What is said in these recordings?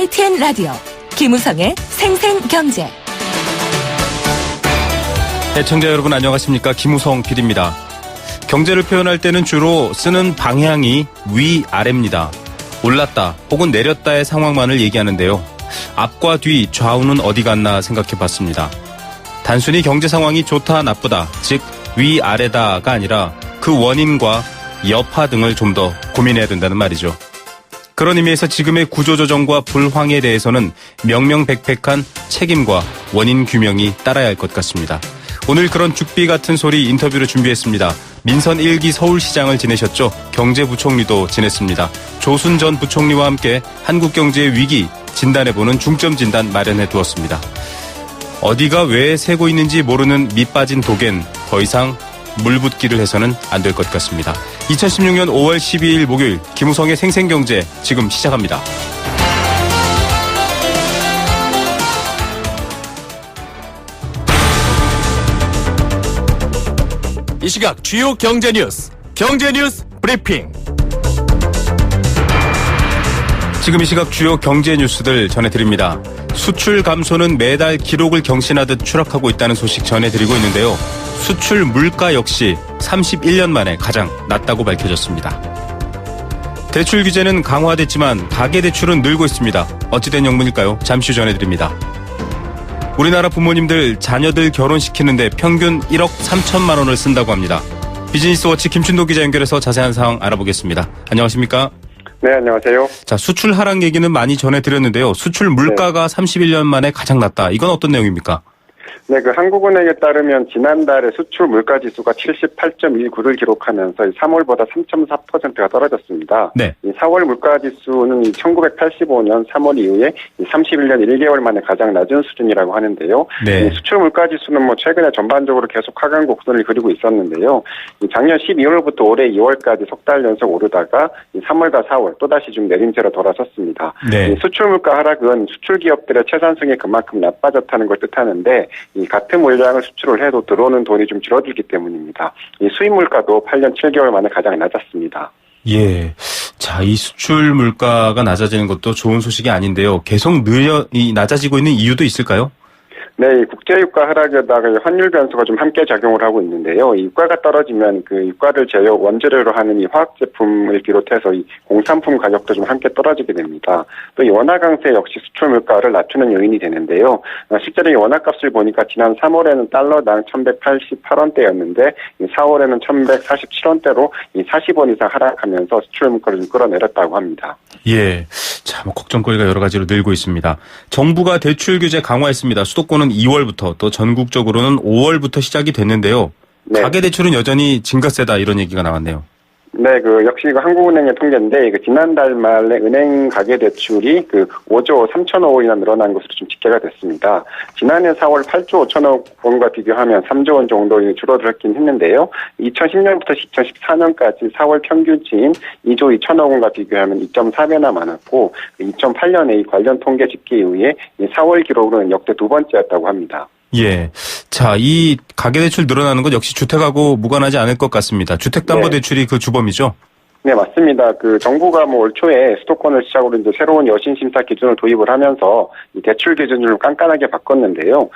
YTN 라디오 김우성의 생생경제. 애청자 여러분 안녕하십니까? 김우성 PD입니다. 경제를 표현할 때는 주로 쓰는 방향이 위아래입니다. 올랐다 혹은 내렸다의 상황만을 얘기하는데요. 앞과 뒤, 좌우는 어디 갔나 생각해 봤습니다. 단순히 경제 상황이 좋다 나쁘다, 즉 위아래다가 아니라 그 원인과 여파 등을 좀 더 고민해야 된다는 말이죠. 그런 의미에서 지금의 구조조정과 불황에 대해서는 명명백백한 책임과 원인 규명이 따라야 할 것 같습니다. 오늘 그런 죽비 같은 소리 인터뷰를 준비했습니다. 민선 1기 서울시장을 지내셨죠. 경제부총리도 지냈습니다. 조순 전 부총리와 함께 한국경제의 위기 진단해보는 중점 진단 마련해 두었습니다. 어디가 왜 새고 있는지 모르는 밑 빠진 독엔 더 이상 물붓기를 해서는 안 될 것 같습니다. 2016년 5월 12일 목요일 김우성의 생생경제 지금 시작합니다. 이 시각 주요 경제 뉴스 브리핑. 지금 이 시각 주요 경제 뉴스들 전해드립니다. 수출 감소는 매달 기록을 경신하듯 추락하고 있다는 소식 전해드리고 있는데요. 수출 물가 역시 31년 만에 가장 낮다고 밝혀졌습니다. 대출 규제는 강화됐지만 가계대출은 늘고 있습니다. 어찌된 영문일까요? 잠시 후 전해드립니다. 우리나라 부모님들 자녀들 결혼시키는데 평균 1억 3천만 원을 쓴다고 합니다. 비즈니스워치 김춘도 기자 연결해서 자세한 상황 알아보겠습니다. 안녕하십니까? 네, 안녕하세요. 자, 수출 하락 얘기는 많이 전해드렸는데요. 수출 물가가 31년 만에 가장 낮다. 이건 어떤 내용입니까? 네, 한국은행에 따르면 지난달에 수출 물가 지수가 78.19를 기록하면서 3월보다 3.4%가 떨어졌습니다. 네. 이 4월 물가 지수는 1985년 3월 이후에 31년 1개월 만에 가장 낮은 수준이라고 하는데요. 네. 수출 물가 지수는 최근에 전반적으로 계속 하강 곡선을 그리고 있었는데요. 작년 12월부터 올해 2월까지 석 달 연속 오르다가 3월과 4월 또다시 좀 내림세로 돌아섰습니다. 네. 수출 물가 하락은 수출 기업들의 채산성이 그만큼 나빠졌다는 걸 뜻하는데 이 같은 물량을 수출을 해도 들어오는 돈이 좀 줄어들기 때문입니다. 이 수입 물가도 8년 7개월 만에 가장 낮았습니다. 예. 자, 이 수출 물가가 낮아지는 것도 좋은 소식이 아닌데요. 계속 낮아지고 있는 이유도 있을까요? 네, 이 국제유가 하락에다가 환율 변수가 좀 함께 작용을 하고 있는데요. 이 유가가 떨어지면 그 유가를 원재료로 하는 이 화학 제품을 비롯해서 이 공산품 가격도 좀 함께 떨어지게 됩니다. 또 이 원화 강세 역시 수출 물가를 낮추는 요인이 되는데요. 실제로 이 원화값을 보니까 지난 3월에는 달러당 1,188원대였는데 이 4월에는 1,147원대로 이 40원 이상 하락하면서 수출 물가를 좀 끌어내렸다고 합니다. 예. 자, 걱정거리가 여러 가지로 늘고 있습니다. 정부가 대출 규제 강화했습니다. 수도권은 2월부터 또 전국적으로는 5월부터 시작이 됐는데요. 네. 가계대출은 여전히 증가세다 이런 얘기가 나왔네요. 네, 역시 한국은행의 통계인데, 지난달 말에 은행 가계대출이 5조 3천억 원이나 늘어난 것으로 좀 집계가 됐습니다. 지난해 4월 8조 5천억 원과 비교하면 3조 원 정도 줄어들었긴 했는데요. 2010년부터 2014년까지 4월 평균치인 2조 2천억 원과 비교하면 2.4배나 많았고, 2008년에 이 관련 통계 집계 이후에 4월 기록은 역대 두 번째였다고 합니다. 예. 자, 이 가계대출 늘어나는 건 역시 주택하고 무관하지 않을 것 같습니다. 주택담보대출이 그 주범이죠? 네, 맞습니다. 정부가 올 초에 수도권을 시작으로 이제 새로운 여신 심사 기준을 도입을 하면서 이 대출 기준을 깐깐하게 바꿨는데요.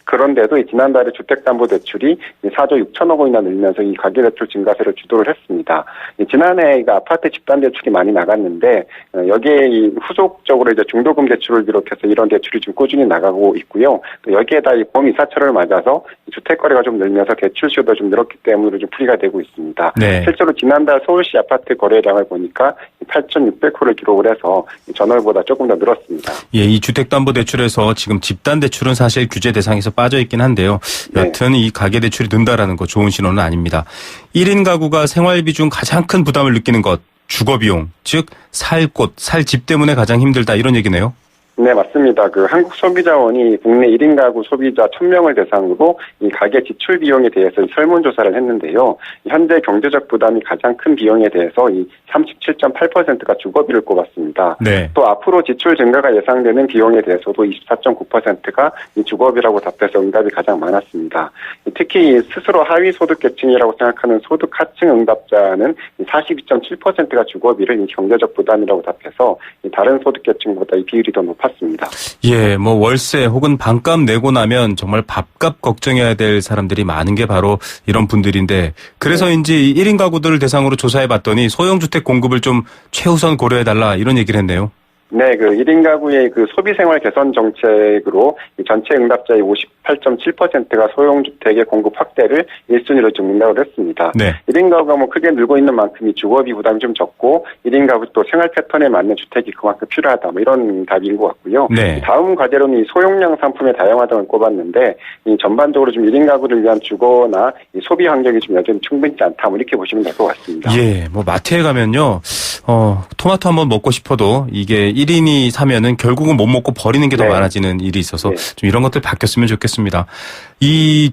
그런데도 지난달에 주택담보대출이 4조 6천억 원이나 늘면서 이 가계대출 증가세를 주도를 했습니다. 지난해 아파트 집단대출이 많이 나갔는데 여기에 후속적으로 이제 중도금 대출을 비롯해서 이런 대출이 좀 꾸준히 나가고 있고요. 또 여기에다 이 봄이사철을 맞아서 주택거래가 좀 늘면서 대출 수요도 좀 늘었기 때문에 좀 풀이가 되고 있습니다. 네. 실제로 지난달 서울시 아파트 거래량을 보니까 8,600호를 기록을 해서 전월보다 조금 더 늘었습니다. 예, 이 주택담보대출에서 지금 집단대출은 사실 규제 대상에서 빠져 있긴 한데요. 여튼 이 가계대출이 는다라는 거 좋은 신호는 아닙니다. 1인 가구가 생활비 중 가장 큰 부담을 느끼는 것, 주거비용, 즉 살 곳, 살 집 때문에 가장 힘들다 이런 얘기네요. 네, 맞습니다. 한국소비자원이 국내 1인 가구 소비자 1000명을 대상으로 이 가계 지출 비용에 대해서 설문조사를 했는데요. 현재 경제적 부담이 가장 큰 비용에 대해서 이 37.8%가 주거비를 꼽았습니다. 네. 또 앞으로 지출 증가가 예상되는 비용에 대해서도 24.9%가 이 주거비라고 답해서 응답이 가장 많았습니다. 특히 스스로 하위 소득계층이라고 생각하는 소득 하층 응답자는 42.7%가 주거비를 이 경제적 부담이라고 답해서 다른 소득계층보다 이 비율이 더 높았습니다. 예, 월세 혹은 방값 내고 나면 정말 밥값 걱정해야 될 사람들이 많은 게 바로 이런 분들인데 그래서인지 1인 가구들을 대상으로 조사해 봤더니 소형주택 공급을 좀 최우선 고려해달라 이런 얘기를 했네요. 네, 1인 가구의 소비생활 개선 정책으로 이 전체 응답자의 58.7%가 소형주택의 공급 확대를 1순위로 좀 응답을 했습니다. 네. 1인 가구가 크게 늘고 있는 만큼 이 주거비 부담이 좀 적고 1인 가구 또 생활 패턴에 맞는 주택이 그만큼 필요하다. 이런 답인 것 같고요. 네. 다음 과제로는 이 소용량 상품의 다양화 등을 꼽았는데 이 전반적으로 좀 1인 가구를 위한 주거나 이 소비 환경이 좀 여전히 충분치 않다. 이렇게 보시면 될 것 같습니다. 예, 마트에 가면요. 토마토 한번 먹고 싶어도 이게 1인이 사면은 결국은 못 먹고 버리는 게 더 네. 많아지는 일이 있어서 네. 좀 이런 것들 바뀌었으면 좋겠습니다.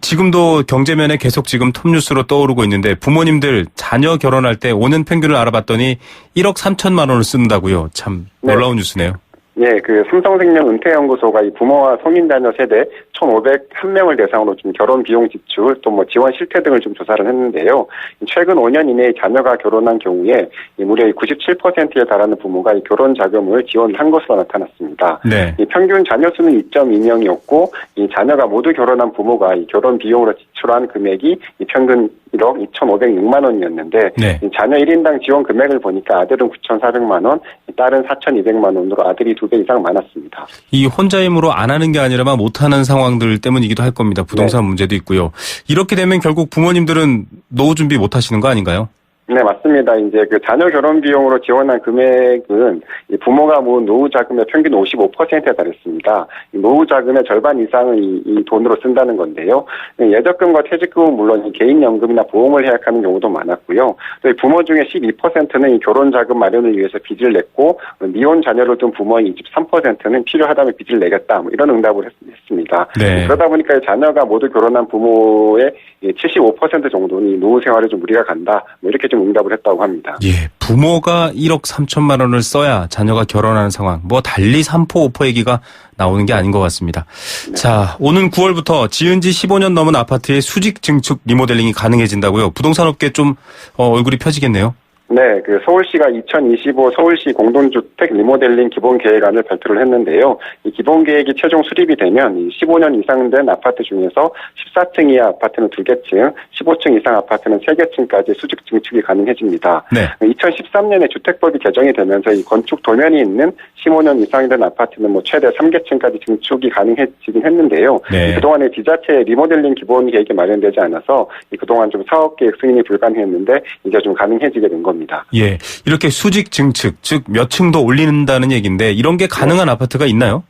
지금도 경제면에 계속 지금 톱뉴스로 떠오르고 있는데 부모님들 자녀 결혼할 때 오는 평균을 알아봤더니 1억 3천만 원을 쓴다고요. 참 놀라운 뉴스네요. 예, 삼성생명 은퇴연구소가 이 부모와 성인자녀 세대 1,501명을 대상으로 좀 결혼 비용 지출 또 지원 실태 등을 좀 조사를 했는데요. 최근 5년 이내에 자녀가 결혼한 경우에 무려 97%에 달하는 부모가 이 결혼 자금을 지원한 것으로 나타났습니다. 네. 이 평균 자녀 수는 2.2명이었고 이 자녀가 모두 결혼한 부모가 이 결혼 비용으로 지출한 금액이 이 평균 1억 2,506만 원이었는데 네. 이 자녀 1인당 지원 금액을 보니까 아들은 9,400만 원, 딸은 4,200만 원으로 아들이 2배 이상 많았습니다. 이 혼자 힘으로 안 하는 게 아니라 못하는 상황들 때문이기도 할 겁니다. 부동산 문제도 있고요. 이렇게 되면 결국 부모님들은 노후 준비 못 하시는 거 아닌가요? 네, 맞습니다. 이제 자녀 결혼 비용으로 지원한 금액은 이 부모가 모은 노후 자금의 평균 55%에 달했습니다. 이 노후 자금의 절반 이상을 이 돈으로 쓴다는 건데요. 예적금과 퇴직금은 물론 이 개인연금이나 보험을 해약하는 경우도 많았고요. 또 부모 중에 12%는 이 결혼 자금 마련을 위해서 빚을 냈고 미혼 자녀를 둔 부모의 23%는 필요하다면 빚을 내겠다. 이런 응답을 했습니다. 네. 그러다 보니까 자녀가 모두 결혼한 부모의 75% 정도는 이 노후 생활에 좀 무리가 간다. 이렇게 좀 응답을 했다고 합니다. 예, 부모가 1억 3천만 원을 써야 자녀가 결혼하는 상황, 달리 3포, 5포 얘기가 나오는 게 아닌 것 같습니다. 네. 자, 오는 9월부터 지은 지 15년 넘은 아파트의 수직 증축 리모델링이 가능해진다고요. 부동산 업계 좀 얼굴이 펴지겠네요. 네, 서울시가 2025 서울시 공동주택 리모델링 기본계획안을 발표를 했는데요. 이 기본계획이 최종 수립이 되면 이 15년 이상 된 아파트 중에서 14층 이하 아파트는 2개층, 15층 이상 아파트는 3개층까지 수직 증축이 가능해집니다. 네. 2013년에 주택법이 개정이 되면서 이 건축 도면이 있는 15년 이상 된 아파트는 최대 3개층까지 증축이 가능해지긴 했는데요. 네. 그동안에 지자체 리모델링 기본계획이 마련되지 않아서 그동안 좀 사업계획 승인이 불가능했는데 이제 좀 가능해지게 된 겁니다. 예, 이렇게 수직 증축, 즉 몇 층도 올린다는 얘기인데 이런 게 가능한 아파트가 있나요?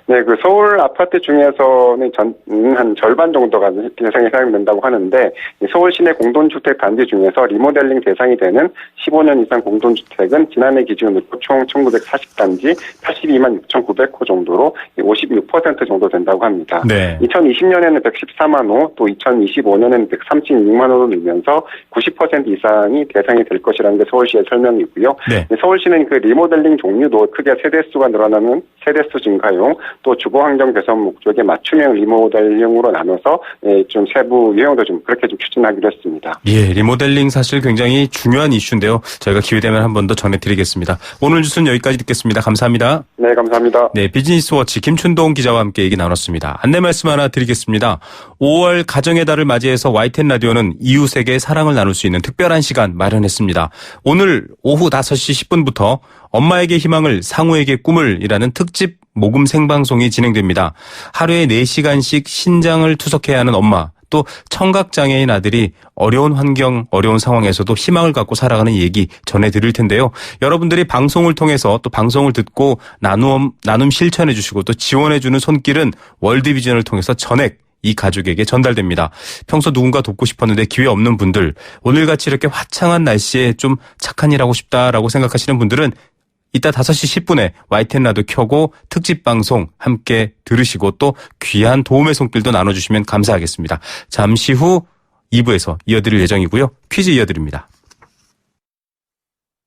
네, 서울 아파트 중에서는 한 절반 정도가 대상이 사용된다고 하는데, 서울 시내 공동주택 단지 중에서 리모델링 대상이 되는 15년 이상 공동주택은 지난해 기준으로 총 1940단지 82만 6,900호 정도로 56% 정도 된다고 합니다. 네. 2020년에는 114만 호, 또 2025년에는 136만 호로 늘면서 90% 이상이 대상이 될 것이라는 게 서울시의 설명이고요. 네. 서울시는 리모델링 종류도 크게 세대수가 늘어나는 세대수 증가용, 또 주거 환경 개선 목적의 맞춤형 리모델링으로 나눠서 좀 세부 유형도 좀 그렇게 좀 추진하기로 했습니다. 예, 리모델링 사실 굉장히 중요한 이슈인데요. 저희가 기회 되면 한 번 더 전해드리겠습니다. 오늘 뉴스는 여기까지 듣겠습니다. 감사합니다. 네, 감사합니다. 네, 비즈니스워치 김춘동 기자와 함께 얘기 나눴습니다. 안내 말씀 하나 드리겠습니다. 5월 가정의 달을 맞이해서 YTN 라디오는 이웃에게 사랑을 나눌 수 있는 특별한 시간 마련했습니다. 오늘 오후 5시 10분부터 엄마에게 희망을 상우에게 꿈을 이라는 특집 모금 생방송이 진행됩니다. 하루에 4시간씩 신장을 투석해야 하는 엄마, 또 청각장애인 아들이 어려운 환경, 어려운 상황에서도 희망을 갖고 살아가는 얘기 전해드릴 텐데요. 여러분들이 방송을 통해서 또 방송을 듣고 나눔 실천해 주시고 또 지원해 주는 손길은 월드비전을 통해서 전액 이 가족에게 전달됩니다. 평소 누군가 돕고 싶었는데 기회 없는 분들, 오늘같이 이렇게 화창한 날씨에 좀 착한 일 하고 싶다라고 생각하시는 분들은 이따 5시 10분에 YTN 라디오 켜고 특집 방송 함께 들으시고 또 귀한 도움의 손길도 나눠주시면 감사하겠습니다. 잠시 후 2부에서 이어드릴 예정이고요. 퀴즈 이어드립니다.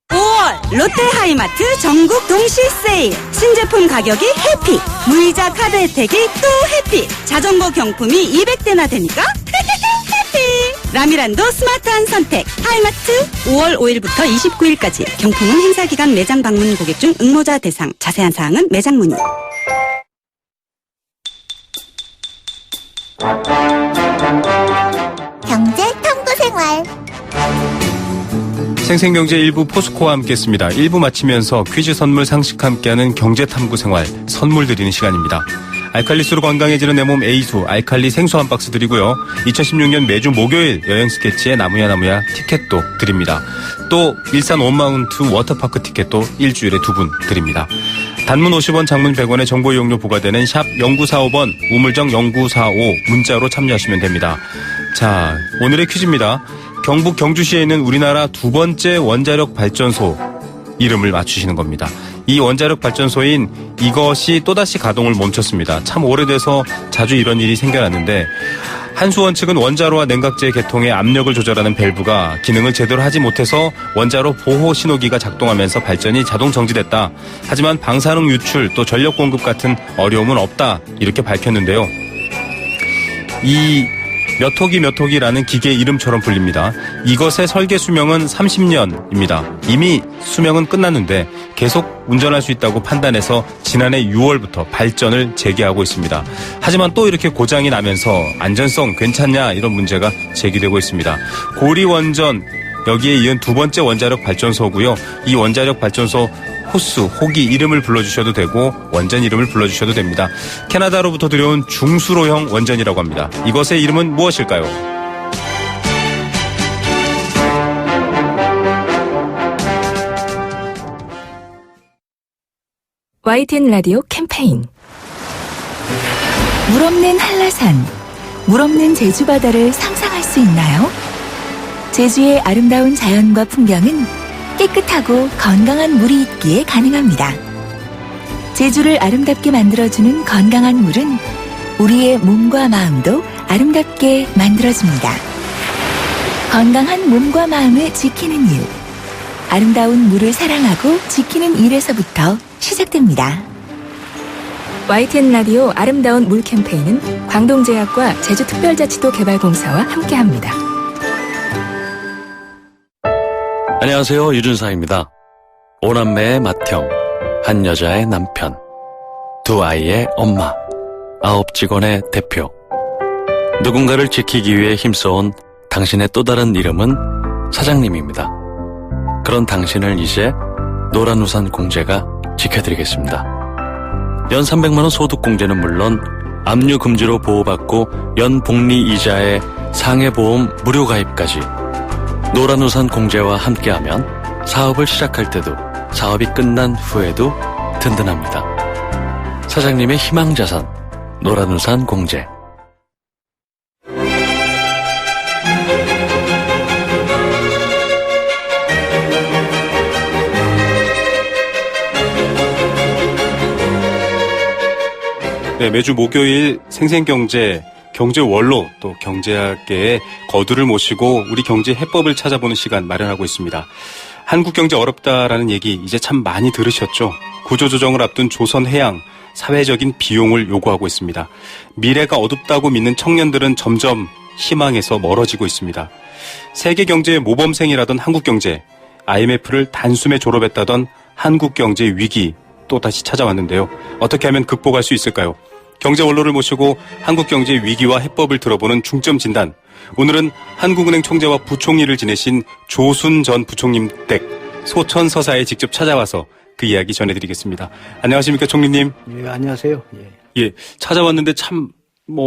5월 롯데하이마트 전국 동시 세일. 신제품 가격이 해피. 무이자 카드 혜택이 또 해피. 자전거 경품이 200대나 되니까 해피. 라미란도 스마트한 선택. 하이마트 5월 5일부터 29일까지. 경품은 행사기간 매장 방문 고객 중 응모자 대상. 자세한 사항은 매장 문의. 경제 탐구생활. 생생경제 1부 포스코와 함께했습니다. 1부 마치면서 퀴즈 선물 상식 함께하는 경제탐구생활 선물 드리는 시간입니다. 알칼리수로 건강해지는 내 몸 에이수 알칼리 생수 한 박스 드리고요. 2016년 매주 목요일 여행 스케치의 나무야 티켓도 드립니다. 또 일산 원마운트 워터파크 티켓도 일주일에 2분 드립니다. 단문 50원, 장문 100원의 정보 이용료 부과되는 샵 0945번 우물정 0945 문자로 참여하시면 됩니다. 자, 오늘의 퀴즈입니다. 경북 경주시에 있는 우리나라 두 번째 원자력 발전소 이름을 맞추시는 겁니다. 이 원자력 발전소인 이것이 또다시 가동을 멈췄습니다. 참 오래돼서 자주 이런 일이 생겨났는데 한수원 측은 원자로와 냉각제 계통의 압력을 조절하는 밸브가 기능을 제대로 하지 못해서 원자로 보호 신호기가 작동하면서 발전이 자동 정지됐다. 하지만 방사능 유출 또 전력 공급 같은 어려움은 없다. 이렇게 밝혔는데요. 이 몇 호기라는 기계 이름처럼 불립니다. 이것의 설계 수명은 30년입니다. 이미 수명은 끝났는데 계속 운전할 수 있다고 판단해서 지난해 6월부터 발전을 재개하고 있습니다. 하지만 또 이렇게 고장이 나면서 안전성 괜찮냐 이런 문제가 제기되고 있습니다. 고리원전 여기에 이은 두 번째 원자력 발전소고요. 이 원자력 발전소 호기 이름을 불러주셔도 되고 원전 이름을 불러주셔도 됩니다. 캐나다로부터 들여온 중수로형 원전이라고 합니다. 이것의 이름은 무엇일까요? YTN 라디오 캠페인 물 없는 한라산, 물 없는 제주 바다를 상상할 수 있나요? 제주의 아름다운 자연과 풍경은 깨끗하고 건강한 물이 있기에 가능합니다. 제주를 아름답게 만들어주는 건강한 물은 우리의 몸과 마음도 아름답게 만들어줍니다. 건강한 몸과 마음을 지키는 일. 아름다운 물을 사랑하고 지키는 일에서부터 시작됩니다. YTN 라디오 아름다운 물 캠페인은 광동제약과 제주특별자치도 개발공사와 함께합니다. 안녕하세요. 유준상입니다. 5남매의 맏형, 한 여자의 남편, 2 아이의 엄마, 9 직원의 대표. 누군가를 지키기 위해 힘써온 당신의 또 다른 이름은 사장님입니다. 그런 당신을 이제 노란우산 공제가 지켜드리겠습니다. 연 300만 원 소득 공제는 물론 압류 금지로 보호받고 연 복리 이자에 상해보험 무료 가입까지 노란우산 공제와 함께하면 사업을 시작할 때도 사업이 끝난 후에도 든든합니다. 사장님의 희망자산 노란우산 공제. 네, 매주 목요일 생생경제 경제원로 또 경제학계의 거두를 모시고 우리 경제 해법을 찾아보는 시간 마련하고 있습니다. 한국 경제 어렵다라는 얘기 이제 참 많이 들으셨죠? 구조조정을 앞둔 조선해양 사회적인 비용을 요구하고 있습니다. 미래가 어둡다고 믿는 청년들은 점점 희망에서 멀어지고 있습니다. 세계 경제의 모범생이라던 한국 경제, IMF를 단숨에 졸업했다던 한국 경제 위기 또 다시 찾아왔는데요. 어떻게 하면 극복할 수 있을까요? 경제 원로를 모시고 한국 경제 위기와 해법을 들어보는 중점 진단. 오늘은 한국은행 총재와 부총리를 지내신 조순 전 부총님 댁 소천 서사에 직접 찾아와서 그 이야기 전해드리겠습니다. 안녕하십니까, 총리님? 예, 안녕하세요. 예. 예, 찾아왔는데 참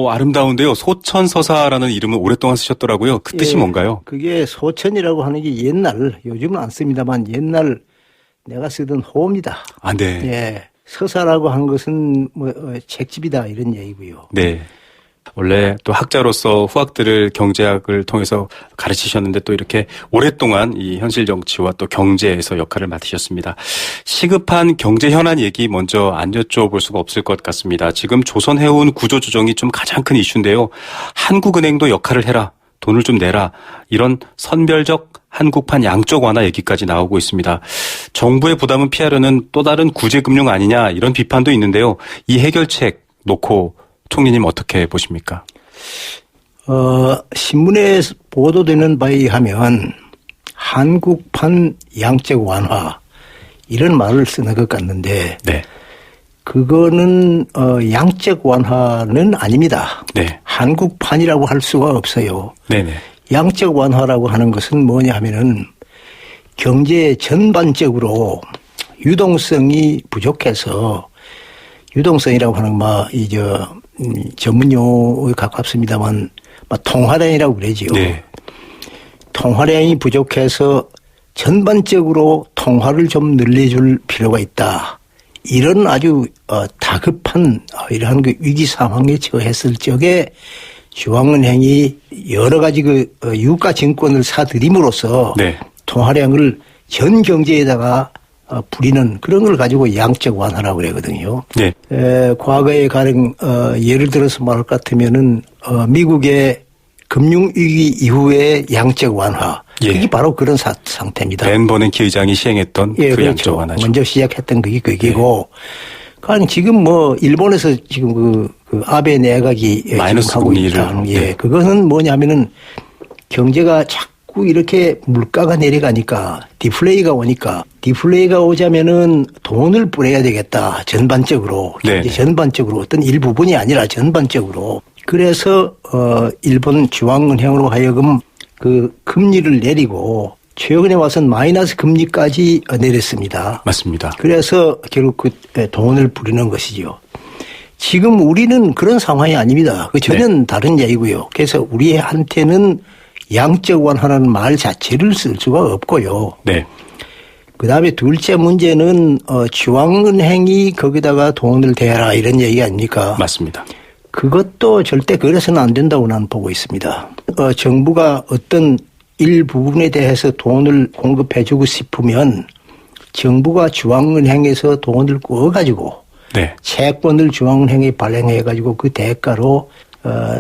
아름다운데요. 소천 서사라는 이름을 오랫동안 쓰셨더라고요. 그 뜻이 뭔가요? 그게 소천이라고 하는 게 옛날, 요즘은 안 씁니다만 옛날 내가 쓰던 호입니다. 아, 네. 예. 서사라고 하는 것은 책집이다 이런 얘기고요. 네. 원래 또 학자로서 후학들을 경제학을 통해서 가르치셨는데 또 이렇게 오랫동안 이 현실 정치와 또 경제에서 역할을 맡으셨습니다. 시급한 경제 현안 얘기 먼저 안 여쭤볼 수가 없을 것 같습니다. 지금 조선해운 구조조정이 좀 가장 큰 이슈인데요. 한국은행도 역할을 해라. 돈을 좀 내라. 이런 선별적 한국판 양적 완화 얘기까지 나오고 있습니다. 정부의 부담은 피하려는 또 다른 구제금융 아니냐 이런 비판도 있는데요. 이 해결책 놓고 총리님 어떻게 보십니까? 신문에 보도되는 바에 의하면 한국판 양적 완화 이런 말을 쓰는 것 같는데 네. 그거는 양적 완화는 아닙니다. 네. 한국판이라고 할 수가 없어요. 네네. 양적 완화라고 하는 것은 뭐냐 하면은 경제 전반적으로 유동성이 부족해서 유동성이라고 하는 전문 용어에 가깝습니다만 통화량이라고 그러지요. 네. 통화량이 부족해서 전반적으로 통화를 좀 늘려줄 필요가 있다. 이런 아주 다급한 이러한 그 위기 상황에 처했을 적에 중앙은행이 여러 가지 유가 증권을 사들임으로써 네. 통화량을 전 경제에다가 부리는 그런 걸 가지고 양적 완화라고 그러거든요. 네. 과거에 가령 예를 들어서 말할 것 같으면은 미국의 금융위기 이후의 양적 완화. 예. 이게 바로 그런 상태입니다. 벤 버냉키 의장이 시행했던 그 그렇죠. 양적 완화죠. 먼저 시작했던 그게 그기고. 그러니까 지금 일본에서 지금 그 아베 내각이 마이너스 지금 하고 있다. 금리를. 예. 네. 그것은 뭐냐면은 경제가 자꾸 이렇게 물가가 내려가니까 디플레이가 오자면은 돈을 뿌려야 되겠다. 전반적으로. 네. 전반적으로 어떤 일부분이 아니라 전반적으로. 그래서 일본 중앙은행으로 하여금 그 금리를 내리고 최근에 와서는 마이너스 금리까지 내렸습니다. 맞습니다. 그래서 결국 그 돈을 부리는 것이죠. 지금 우리는 그런 상황이 아닙니다. 그 전혀 다른 얘기고요. 그래서 우리한테는 양적 완화라는 말 자체를 쓸 수가 없고요. 네. 그다음에 둘째 문제는 중앙은행이 거기다가 돈을 대라 이런 얘기 아닙니까? 맞습니다. 그것도 절대 그래서는 안 된다고 나는 보고 있습니다. 정부가 어떤 일부분에 대해서 돈을 공급해주고 싶으면 정부가 중앙은행에서 돈을 구워가지고 네. 채권을 중앙은행에 발행해가지고 그 대가로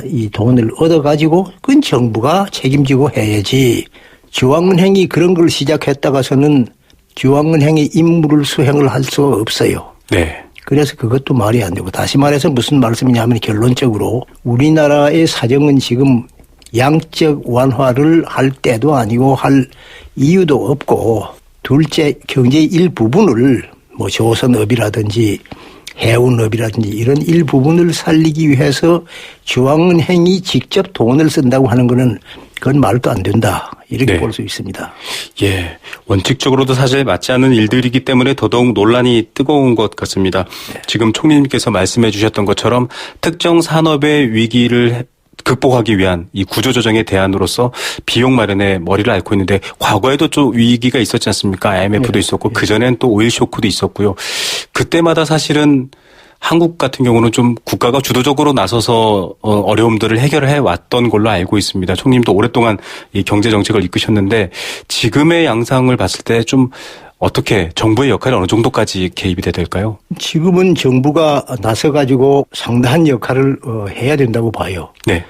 이 돈을 얻어가지고 그건 정부가 책임지고 해야지. 중앙은행이 그런 걸 시작했다가서는 중앙은행의 임무를 수행을 할 수가 없어요. 네. 그래서 그것도 말이 안 되고 다시 말해서 무슨 말씀이냐면 결론적으로 우리나라의 사정은 지금 양적 완화를 할 때도 아니고 할 이유도 없고 둘째 경제의 일부분을 조선업이라든지 해운업이라든지 이런 일부분을 살리기 위해서 중앙은행이 직접 돈을 쓴다고 하는 거는 그건 말도 안 된다. 이렇게 네. 볼 수 있습니다. 예. 원칙적으로도 사실 맞지 않는 일들이기 때문에 더더욱 논란이 뜨거운 것 같습니다. 네. 지금 총리님께서 말씀해 주셨던 것처럼 특정 산업의 위기를 극복하기 위한 이 구조조정의 대안으로서 비용 마련에 머리를 앓고 있는데 과거에도 좀 위기가 있었지 않습니까? IMF도 네. 있었고 그전엔 또 오일 쇼크도 있었고요. 그때마다 사실은 한국 같은 경우는 좀 국가가 주도적으로 나서서 어려움들을 해결해 왔던 걸로 알고 있습니다. 총리님도 오랫동안 이 경제 정책을 이끄셨는데 지금의 양상을 봤을 때 좀 어떻게 정부의 역할이 어느 정도까지 개입이 돼야 될까요? 지금은 정부가 나서가지고 상당한 역할을 해야 된다고 봐요. 네.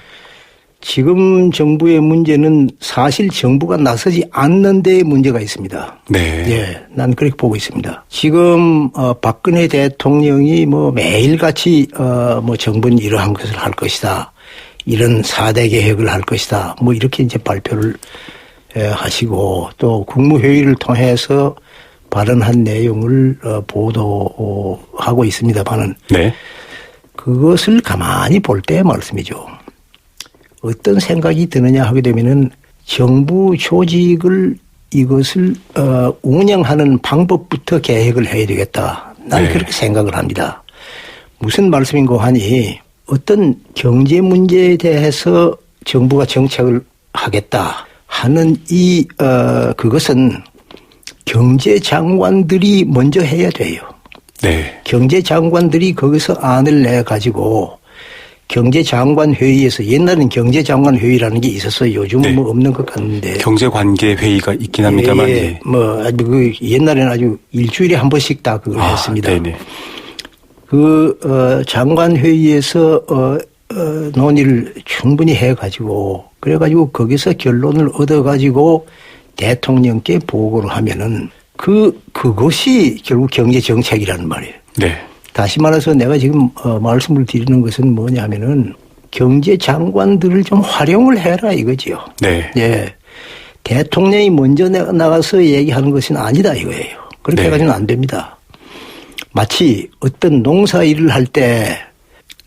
지금 정부의 문제는 사실 정부가 나서지 않는 데에 문제가 있습니다. 네. 예, 난 그렇게 보고 있습니다. 지금 박근혜 대통령이 매일같이 정부는 이러한 것을 할 것이다. 이런 4대 계획을 할 것이다. 이렇게 이제 발표를 하시고 또 국무회의를 통해서 발언한 내용을 보도하고 있습니다만은 네. 그것을 가만히 볼 때 말씀이죠. 어떤 생각이 드느냐 하게 되면은 정부 조직을 이것을 운영하는 방법부터 계획을 해야 되겠다. 난 네. 그렇게 생각을 합니다. 무슨 말씀인고 하니 어떤 경제 문제에 대해서 정부가 정책을 하겠다 하는 그것은 경제장관들이 먼저 해야 돼요. 네. 경제장관들이 거기서 안을 내가지고 경제장관 회의에서 옛날에는 경제장관 회의라는 게 있었어요. 요즘은 네. 뭐 없는 것 같은데. 경제관계 회의가 있긴 합니다만. 예. 뭐 아주 그 옛날에는 아주 일주일에 한 번씩 다 그걸 했습니다. 네네. 장관 회의에서 논의를 충분히 해가지고 그래가지고 거기서 결론을 얻어가지고 대통령께 보고를 하면은 그것이 결국 경제 정책이라는 말이에요. 네. 다시 말해서 내가 지금 말씀을 드리는 것은 뭐냐 하면은 경제 장관들을 좀 활용을 해라 이거지요. 네. 예. 대통령이 먼저 나가서 얘기하는 것은 아니다 이거예요. 그렇게 네. 해가지고는 안 됩니다. 마치 어떤 농사 일을 할 때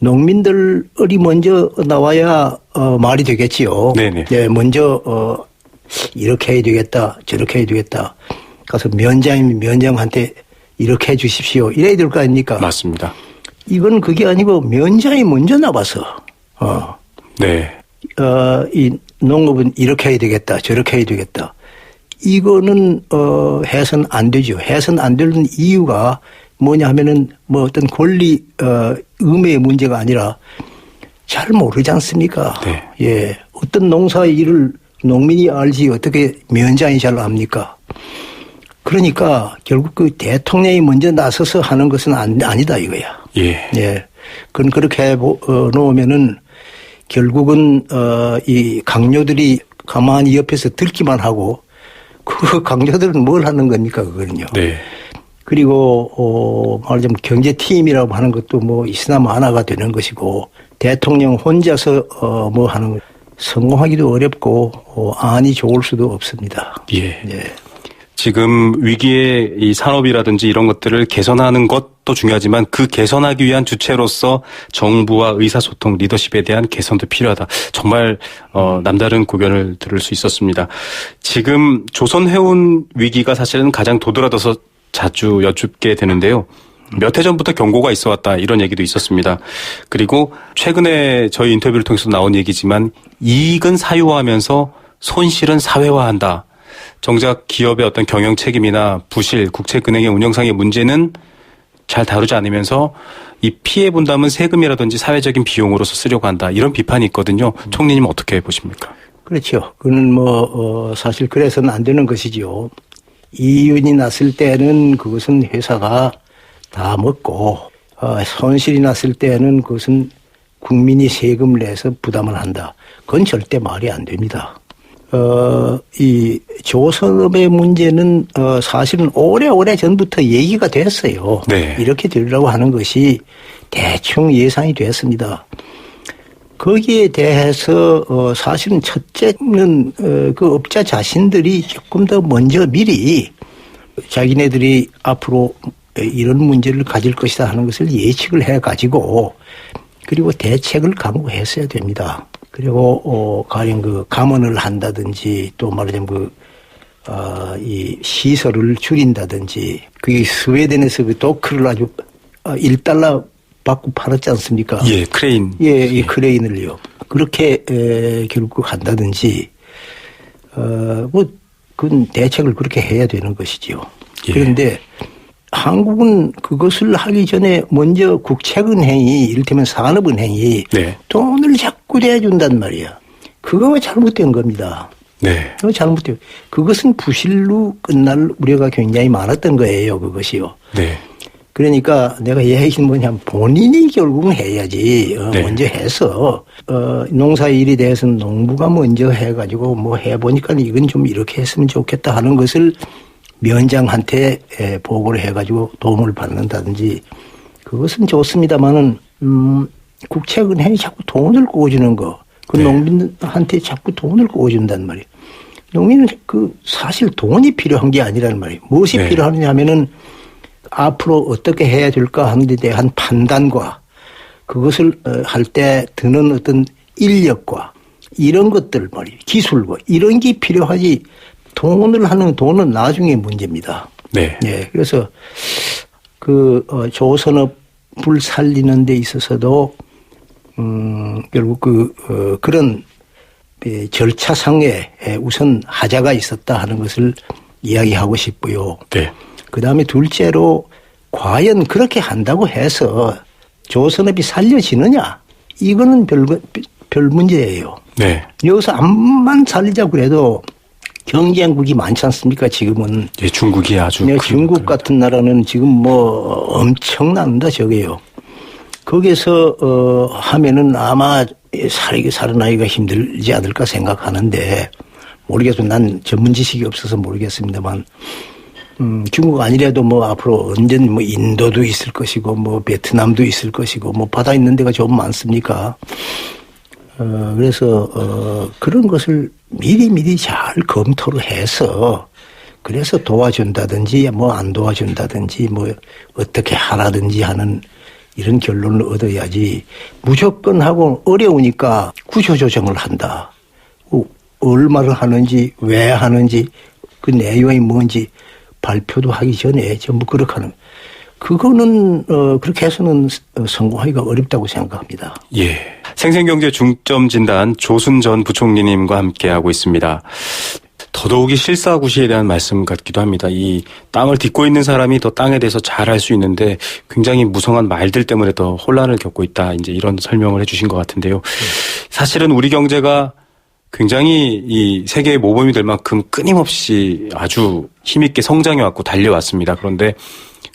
농민들이 먼저 나와야 말이 되겠지요. 네네. 예, 먼저 이렇게 해야 되겠다, 저렇게 해야 되겠다. 가서 면장이면 면장한테 이렇게 해 주십시오. 이래야 될 거 아닙니까? 맞습니다. 이건 그게 아니고 면장이 먼저 나와서 네. 이 농업은 이렇게 해야 되겠다, 저렇게 해야 되겠다. 이거는 해서는 안 되죠. 해서는 안 되는 이유가 뭐냐 하면은 뭐 어떤 권리 의무의 문제가 아니라 잘 모르지 않습니까? 네. 예, 어떤 농사 일을 농민이 알지 어떻게 면장이 잘 압니까? 그러니까 결국 그 대통령이 먼저 나서서 하는 것은 아니다 이거야. 예. 예, 그건 그렇게 해 놓으면은 결국은 이 강요들이 가만히 옆에서 듣기만 하고 그 강요들은 뭘 하는 겁니까 그거는요. 네. 그리고 말하자면 경제팀이라고 하는 것도 뭐 있으나 마나가 되는 것이고 대통령 혼자서 뭐 하는 성공하기도 어렵고 안이 좋을 수도 없습니다. 예. 예. 지금 위기의 이 산업이라든지 이런 것들을 개선하는 것도 중요하지만 그 개선하기 위한 주체로서 정부와 의사소통, 리더십에 대한 개선도 필요하다. 정말 남다른 고견을 들을 수 있었습니다. 지금 조선해운 위기가 사실은 가장 도드라져서 자주 여쭙게 되는데요. 몇 해 전부터 경고가 있어 왔다 이런 얘기도 있었습니다. 그리고 최근에 저희 인터뷰를 통해서 나온 얘기지만 이익은 사유화하면서 손실은 사회화한다. 정작 기업의 어떤 경영 책임이나 부실, 국책은행의 운영상의 문제는 잘 다루지 않으면서 이 피해 분담은 세금이라든지 사회적인 비용으로서 쓰려고 한다. 이런 비판이 있거든요. 총리님 어떻게 보십니까? 그렇죠. 그건 사실 그래서는 안 되는 것이죠. 이윤이 났을 때는 그것은 회사가 다 먹고 손실이 났을 때는 그것은 국민이 세금을 내서 부담을 한다. 그건 절대 말이 안 됩니다. 이 조선업의 문제는 사실은 오래 전부터 얘기가 됐어요. 네. 이렇게 되려고 하는 것이 대충 예상이 됐습니다. 거기에 대해서 사실은 첫째는 그 업자 자신들이 조금 더 먼저 미리 자기네들이 앞으로 이런 문제를 가질 것이다 하는 것을 예측을 해가지고 그리고 대책을 강구했어야 됩니다. 그리고 가령 그 감원을 한다든지 또 말하자면 이 시설을 줄인다든지 그게 스웨덴에서 그 도크를 아주 $1 받고 팔았지 않습니까? 예, 크레인. 예, 이 크레인을요. 그렇게 결국 한다든지 그건 대책을 그렇게 해야 되는 것이지요. 예. 그런데 한국은 그것을 하기 전에 먼저 국책은행이 이를테면 산업은행이 네. 돈을 자꾸 대준단 말이야. 그거가 잘못된 겁니다. 네. 그거 잘못된. 그것은 부실로 끝날 우려가 굉장히 많았던 거예요. 그것이요. 네. 그러니까 내가 얘기는 뭐냐면 본인이 결국은 해야지. 네. 먼저 해서 농사 일에 대해서는 농부가 먼저 해가지고 뭐 해보니까 이건 좀 이렇게 했으면 좋겠다 하는 것을 면장한테 보고를 해가지고 도움을 받는다든지 그것은 좋습니다만은 국책은행이 자꾸 돈을 꿔주는 거, 그 네. 농민한테 자꾸 돈을 꿔준단 말이에요. 농민은 그 사실 돈이 필요한 게 아니라는 말이에요. 무엇이 네. 필요하냐면은 앞으로 어떻게 해야 될까 하는 데 대한 판단과 그것을 할 때 드는 어떤 인력과 이런 것들 말이에요. 기술과 이런 게 필요하지 돈을 하는 돈은 나중에 문제입니다. 네. 예. 그래서 조선업을 살리는 데 있어서도 결국 그런 절차상에 우선 하자가 있었다 하는 것을 이야기하고 싶고요. 네. 그다음에 둘째로 과연 그렇게 한다고 해서 조선업이 살려지느냐 이거는 별 문제예요. 네. 여기서 암만 살리자고 그래도 경쟁국이 많지 않습니까? 지금은. 예, 중국이 아주. 네, 중국 같은 나라는 지금 뭐 엄청납니다. 저게요. 거기서 하면은 아마 살아나기가 힘들지 않을까 생각하는데 모르겠어요. 난 전문 지식이 없어서 모르겠습니다만 중국 아니라도 뭐 앞으로 언젠 뭐 인도도 있을 것이고 뭐 베트남도 있을 것이고 뭐 바다 있는 데가 좀 많습니까? 그래서 그런 것을 미리 잘 검토를 해서 그래서 도와준다든지 뭐 안 도와준다든지 뭐 어떻게 하라든지 하는 이런 결론을 얻어야지 무조건 하고 어려우니까 구조조정을 한다. 얼마를 하는지 왜 하는지 그 내용이 뭔지 발표도 하기 전에 전부 그렇게 하는 그거는 그렇게 해서는 성공하기가 어렵다고 생각합니다. 예. 생생경제 중점 진단 조순 전 부총리님과 함께하고 있습니다. 더더욱이 실사구시에 대한 말씀 같기도 합니다. 이 땅을 딛고 있는 사람이 더 땅에 대해서 잘 알 수 있는데 굉장히 무성한 말들 때문에 더 혼란을 겪고 있다. 이제 이런 설명을 해주신 것 같은데요. 사실은 우리 경제가 굉장히 이 세계의 모범이 될 만큼 끊임없이 아주 힘있게 성장해왔고 달려왔습니다. 그런데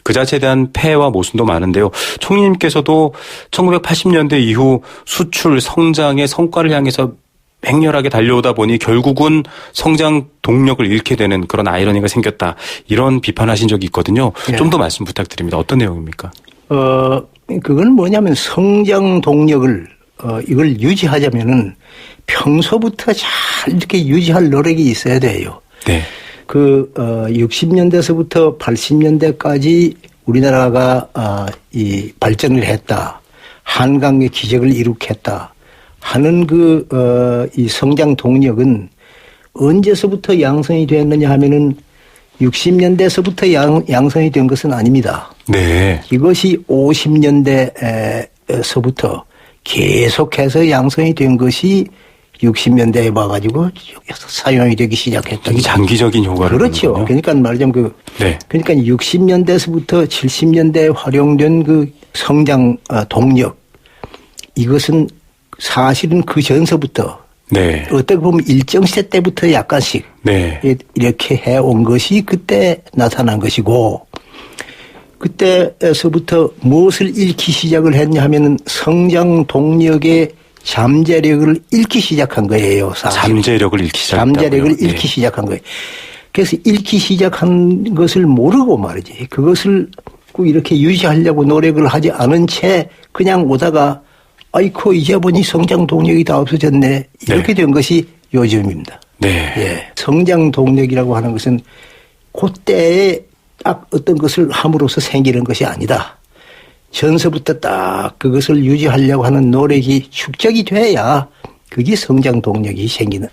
그 자체에 대한 폐해와 모순도 많은데요. 총리님께서도 1980년대 이후 수출 성장의 성과를 향해서 맹렬하게 달려오다 보니 결국은 성장 동력을 잃게 되는 그런 아이러니가 생겼다. 이런 비판하신 적이 있거든요. 네. 좀 더 말씀 부탁드립니다. 어떤 내용입니까? 그건 뭐냐면 성장 동력을 이걸 유지하자면은 평소부터 잘 이렇게 유지할 노력이 있어야 돼요. 네. 60년대서부터 80년대까지 우리나라가 이 발전을 했다. 한강의 기적을 이룩했다. 하는 이 성장 동력은 언제서부터 양성이 됐느냐 하면은 60년대서부터 양성이 된 것은 아닙니다. 네. 이것이 50년대서부터 계속해서 양성이 된 것이 60년대에 와가지고 사용이 되기 시작했다. 이 장기적인 효과를. 그렇죠. 보는군요. 그러니까 말하자면 네. 그러니까 60년대에서부터 70년대에 활용된 그 성장 동력 이것은 사실은 그 전서부터 네. 어떻게 보면 일정 시대 때부터 약간씩 네. 이렇게 해온 것이 그때 나타난 것이고 그때에서부터 무엇을 잃기 시작을 했냐 하면은 성장 동력의 잠재력을 잃기 시작한 거예요. 사실. 잠재력을 잃기 시작했다고요. 잠재력을 잃기 네. 시작한 거예요. 그래서 잃기 시작한 것을 모르고 말이지. 그것을 꼭 이렇게 유지하려고 노력을 하지 않은 채 그냥 오다가 아이고 이제 보니 성장 동력이 다 없어졌네. 이렇게 된 것이 요즘입니다. 네. 예. 성장 동력이라고 하는 것은 그때에 딱 어떤 것을 함으로써 생기는 것이 아니다. 전서부터 딱 그것을 유지하려고 하는 노력이 축적이 돼야 그게 성장 동력이 생기는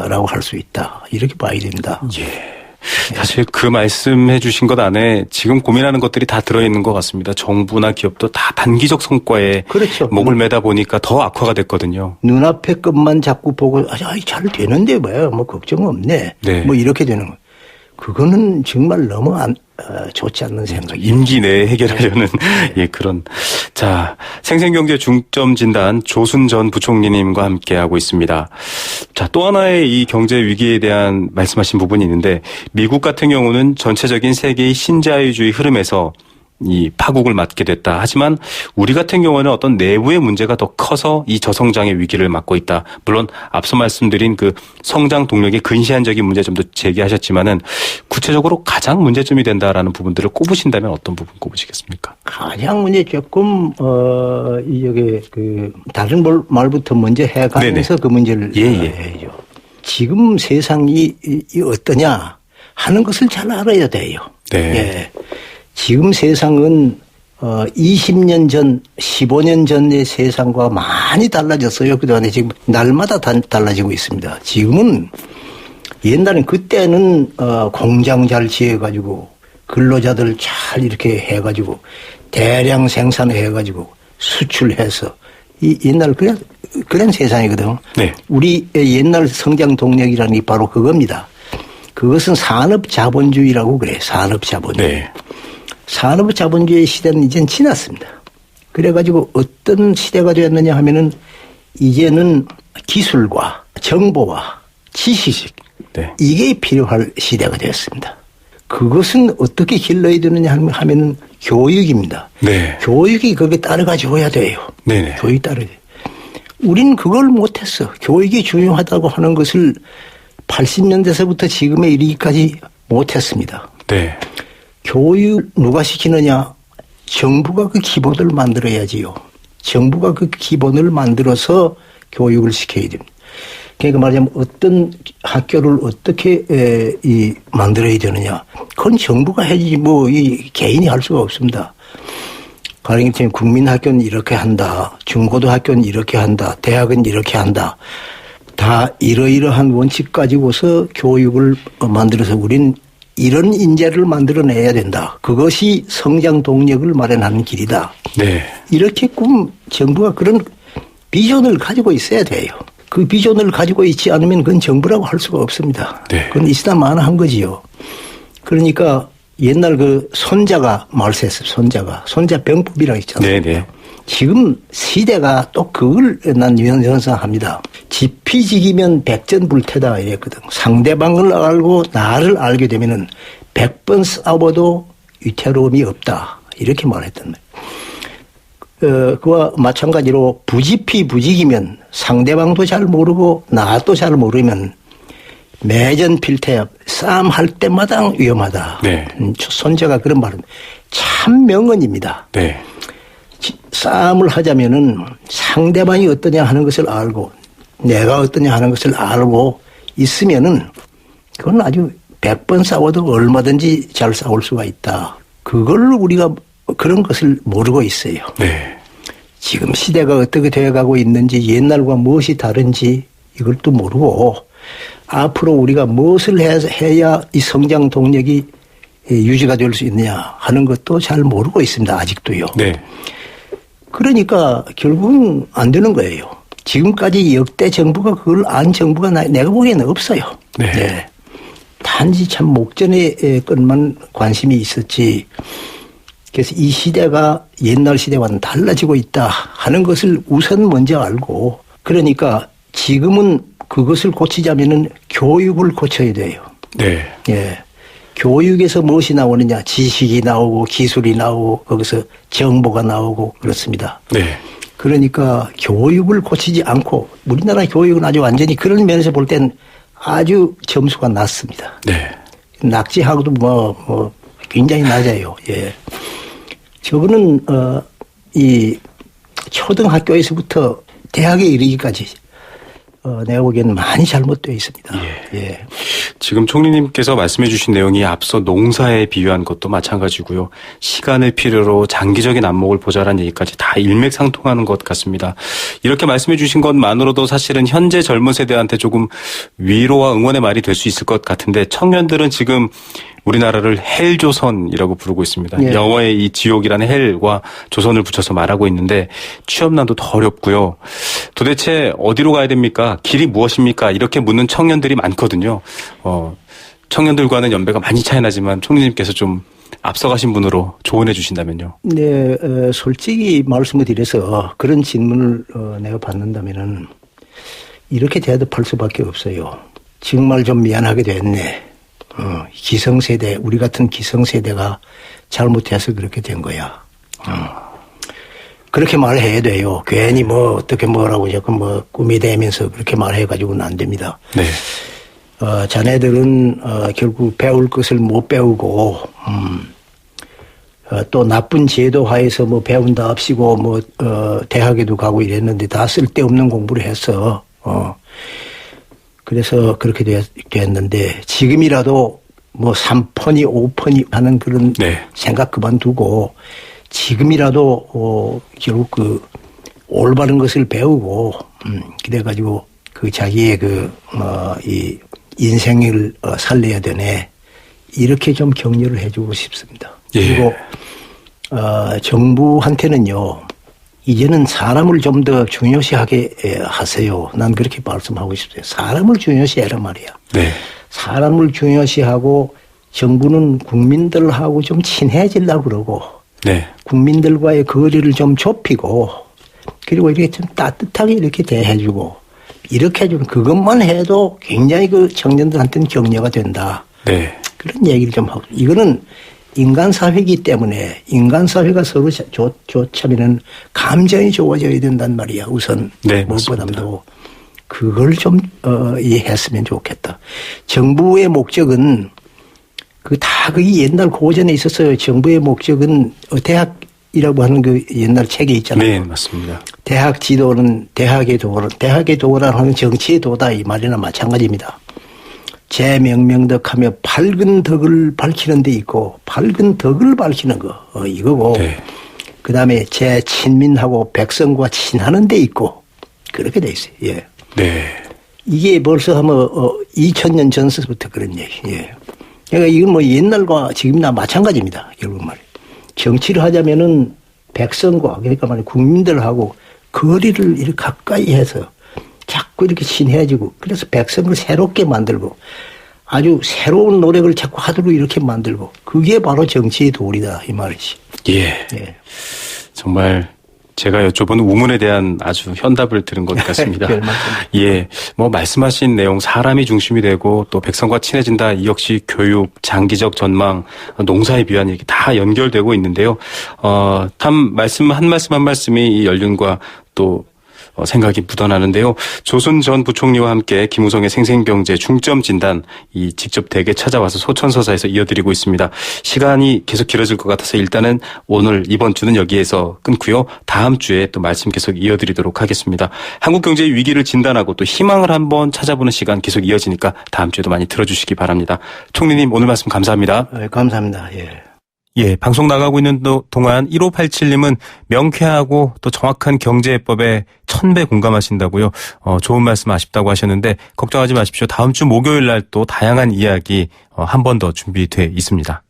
라고 할 수 있다. 이렇게 봐야 됩니다. 예. 사실 그 말씀해 주신 것 안에 지금 고민하는 것들이 다 들어있는 것 같습니다. 정부나 기업도 다 단기적 성과에 그렇죠. 목을 매다 보니까 더 악화가 됐거든요. 눈앞에 것만 자꾸 보고 잘 되는데 뭐 걱정 없네. 네. 뭐 이렇게 되는 거. 그거는 정말 너무 좋지 않는 생각이에요. 임기 내에 해결하려는 예 그런. 자, 생생경제 중점 진단 조순 전 부총리님과 함께하고 있습니다. 자, 또 하나의 이 경제 위기에 대한 말씀하신 부분이 있는데 미국 같은 경우는 전체적인 세계의 신자유주의 흐름에서 이 파국을 맞게 됐다. 하지만 우리 같은 경우는 어떤 내부의 문제가 더 커서 이 저성장의 위기를 맞고 있다. 물론 앞서 말씀드린 그 성장 동력의 근시안적인 문제점도 제기하셨지만은 구체적으로 가장 문제점이 된다라는 부분들을 꼽으신다면 어떤 부분 꼽으시겠습니까? 가장 문제 조금 여기 다른 말부터 먼저 해가면서 그 문제를 해야죠. 지금 세상이 어떠냐 하는 것을 잘 알아야 돼요. 네. 예. 지금 세상은 20년 전, 15년 전의 세상과 많이 달라졌어요. 그동안에 지금 날마다 달라지고 있습니다. 지금은 옛날엔 그때는 공장 잘 지어가지고 근로자들 잘 이렇게 해가지고 대량 생산해가지고 수출해서 이 옛날 그런 세상이거든. 네. 우리 옛날 성장 동력이라는 게 바로 그겁니다. 그것은 산업자본주의라고 그래. 산업자본주의. 네. 산업자본주의 시대는 이젠 지났습니다. 그래가지고 어떤 시대가 되었느냐 하면은 이제는 기술과 정보와 지식 네. 이게 필요할 시대가 되었습니다. 그것은 어떻게 길러야 되느냐 하면은 교육입니다. 네. 교육이 거기에 따라가줘야 돼요. 네네. 교육이 따라야 돼요. 우리는 그걸 못했어. 교육이 중요하다고 하는 것을 80년대서부터 지금에 이르기까지 못했습니다. 네. 교육 누가 시키느냐? 정부가 그 기본을 만들어야지요. 정부가 그 기본을 만들어서 교육을 시켜야 됩니다. 그러니까 말하자면 어떤 학교를 어떻게 만들어야 되느냐. 그건 정부가 해야지 뭐 이 개인이 할 수가 없습니다. 가령 지금 국민학교는 이렇게 한다. 중고등학교는 이렇게 한다. 대학은 이렇게 한다. 다 이러이러한 원칙 가지고서 교육을 만들어서 우린 이런 인재를 만들어내야 된다. 그것이 성장 동력을 마련하는 길이다. 네. 이렇게 정부가 그런 비전을 가지고 있어야 돼요. 그 비전을 가지고 있지 않으면 그건 정부라고 할 수가 없습니다. 네. 그건 있으나 마나 한 거지요. 그러니까 옛날 그 손자가 말세했어요. 손자 병법이라고 있잖아요. 네네. 지금 시대가 또 그걸 난 연상합니다. 지피지기면 백전불태다 이랬거든. 상대방을 알고 나를 알게 되면은 100번 싸워도 위태로움이 없다. 이렇게 말했단 말이에요. 그와 마찬가지로 부지피부직이면 상대방도 잘 모르고 나도 잘 모르면 매전필퇴 싸움할 때마다 위험하다. 네. 손자가 그런 말은 참 명언입니다. 네. 싸움을 하자면은 상대방이 어떠냐 하는 것을 알고 내가 어떠냐 하는 것을 알고 있으면은 그건 아주 100번 싸워도 얼마든지 잘 싸울 수가 있다. 그걸 우리가 그런 것을 모르고 있어요. 네. 지금 시대가 어떻게 되어가고 있는지 옛날과 무엇이 다른지 이걸 또 모르고 앞으로 우리가 무엇을 해야 이 성장 동력이 유지가 될 수 있느냐 하는 것도 잘 모르고 있습니다. 아직도요. 네. 그러니까 결국은 안 되는 거예요. 지금까지 역대 정부가 그걸 안 정부가 내가 보기에는 없어요. 네. 네. 단지 참 목전의 것만 관심이 있었지. 그래서 이 시대가 옛날 시대와는 달라지고 있다 하는 것을 우선 먼저 알고 그러니까 지금은 그것을 고치자면은 교육을 고쳐야 돼요. 네. 예. 교육에서 무엇이 나오느냐? 지식이 나오고 기술이 나오고 거기서 정보가 나오고 그렇습니다. 네. 그러니까 교육을 고치지 않고 우리나라 교육은 아주 완전히 그런 면에서 볼 땐 아주 점수가 낮습니다. 네. 낙지하고도 뭐 굉장히 낮아요. 예. 저거는 이 초등학교에서부터 대학에 이르기까지 내가 보기에는 많이 잘못되어 있습니다. 예. 예. 지금 총리님께서 말씀해 주신 내용이 앞서 농사에 비유한 것도 마찬가지고요. 시간을 필요로 장기적인 안목을 보자라는 얘기까지 다 일맥상통하는 것 같습니다. 이렇게 말씀해 주신 것만으로도 사실은 현재 젊은 세대한테 조금 위로와 응원의 말이 될 수 있을 것 같은데 청년들은 지금 우리나라를 헬조선이라고 부르고 있습니다. 예. 영어의 이 지옥이라는 헬과 조선을 붙여서 말하고 있는데 취업난도 더 어렵고요. 도대체 어디로 가야 됩니까? 길이 무엇입니까? 이렇게 묻는 청년들이 많거든요. 청년들과는 연배가 많이 차이 나지만 총리님께서 좀 앞서가신 분으로 조언해 주신다면요. 네, 솔직히 말씀을 드려서 그런 질문을 내가 받는다면은 이렇게 대답할 수밖에 없어요. 정말 좀 미안하게 됐네. 기성세대, 우리 같은 기성세대가 잘못해서 그렇게 된 거야. 그렇게 말해야 돼요. 괜히 어떻게 뭐라고 자꾸 꿈이 되면서 그렇게 말해가지고는 안 됩니다. 네. 자네들은 결국 배울 것을 못 배우고 또 나쁜 제도 하에서 배운다 합시고 대학에도 가고 이랬는데 다 쓸데없는 공부를 해서 그래서 그렇게 됐는데 지금이라도 3펀이 5펀이 하는 그런 네. 생각 그만두고 지금이라도 결국 그 올바른 것을 배우고 그래가지고 그 자기의 이 인생을 살려야 되네 이렇게 좀 격려를 해주고 싶습니다. 예. 그리고 정부한테는요 이제는 사람을 좀 더 중요시하게 하세요. 난 그렇게 말씀하고 싶어요. 사람을 중요시하란 말이야. 네. 사람을 중요시하고 정부는 국민들하고 좀 친해지려고 그러고 네. 국민들과의 거리를 좀 좁히고 그리고 이렇게 좀 따뜻하게 이렇게 대해주고 이렇게 해주는 그것만 해도 굉장히 그 청년들한테는 격려가 된다. 네. 그런 얘기를 좀 하고 이거는 인간 사회이기 때문에 인간 사회가 서로 좋자면은 감정이 좋아져야 된단 말이야. 우선 네, 무엇보다도 그걸 좀 이해했으면 좋겠다. 정부의 목적은 그 옛날 고전에 있었어요. 정부의 목적은 대학이라고 하는 그 옛날 책에 있잖아요. 네, 맞습니다. 대학 지도는 대학의 도라는 하는 정치의 도다 이 말이나 마찬가지입니다. 제 명명덕하며 밝은 덕을 밝히는 데 있고 밝은 덕을 밝히는 거 이거고 네. 그다음에 제 친민하고 백성과 친하는 데 있고 그렇게 돼 있어요. 예. 네. 이게 벌써 하면 2000년 전서부터 그런 얘기. 예. 그러니까 이건 뭐 옛날과 지금이나 마찬가지입니다. 결국 말이에요. 정치를 하자면은 백성과 그러니까 말이에요. 국민들하고 거리를 이렇게 가까이 해서 자꾸 이렇게 친해지고 그래서 백성을 새롭게 만들고 아주 새로운 노력을 자꾸 하도록 이렇게 만들고 그게 바로 정치의 도리다 이 말이지. 예. 예. 정말 제가 여쭤본 우문에 대한 아주 현답을 들은 것 같습니다. 예. 뭐 말씀하신 내용 사람이 중심이 되고 또 백성과 친해진다. 이 역시 교육, 장기적 전망, 농사에 비한 얘기 다 연결되고 있는데요. 참 말씀 한 말씀이 이 연륜과 또 생각이 묻어나는데요. 조순 전 부총리와 함께 김우성의 생생경제 중점 진단 이 직접 댁에 찾아와서 소천서사에서 이어드리고 있습니다. 시간이 계속 길어질 것 같아서 일단은 이번 주는 여기에서 끊고요. 다음 주에 또 말씀 계속 이어드리도록 하겠습니다. 한국 경제의 위기를 진단하고 또 희망을 한번 찾아보는 시간 계속 이어지니까 다음 주에도 많이 들어주시기 바랍니다. 총리님 오늘 말씀 감사합니다. 네, 감사합니다. 예. 예, 방송 나가고 있는 동안 1587님은 명쾌하고 또 정확한 경제법에 1000배 공감하신다고요. 좋은 말씀 아쉽다고 하셨는데 걱정하지 마십시오. 다음 주 목요일 날 또 다양한 이야기 한 번 더 준비돼 있습니다.